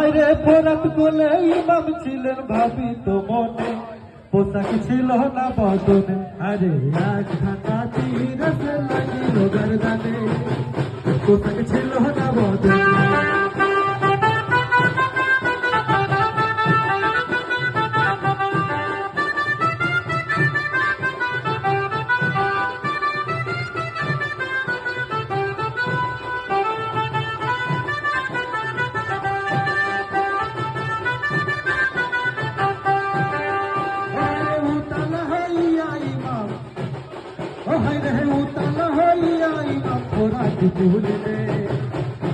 হায়রে ফোরাত কোলে ইমাম ছিলেন ভাবি তো মনে, পোশাক ছিল না বদনে, আরে একখানা চিরসে লাগিল গরদানে, পোশাক ছিল না বদনে।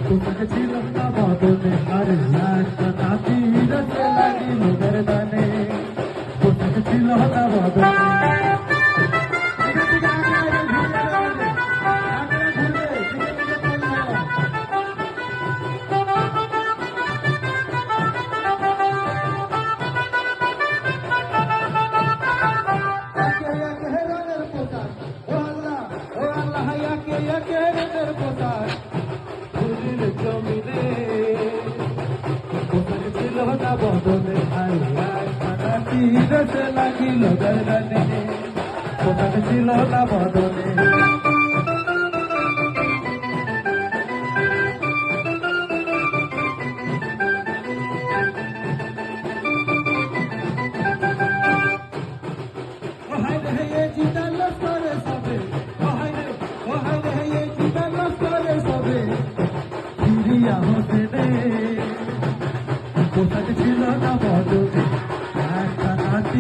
পোশাক ছিল না বদনে, আরে একখানা চিরসে লাগিল গরদানে, পোশাক ছিল না বদনে। বদলে চিরসে লাগিল গরদানে, পোশাক ছিল না বদনে। জিতাল সরে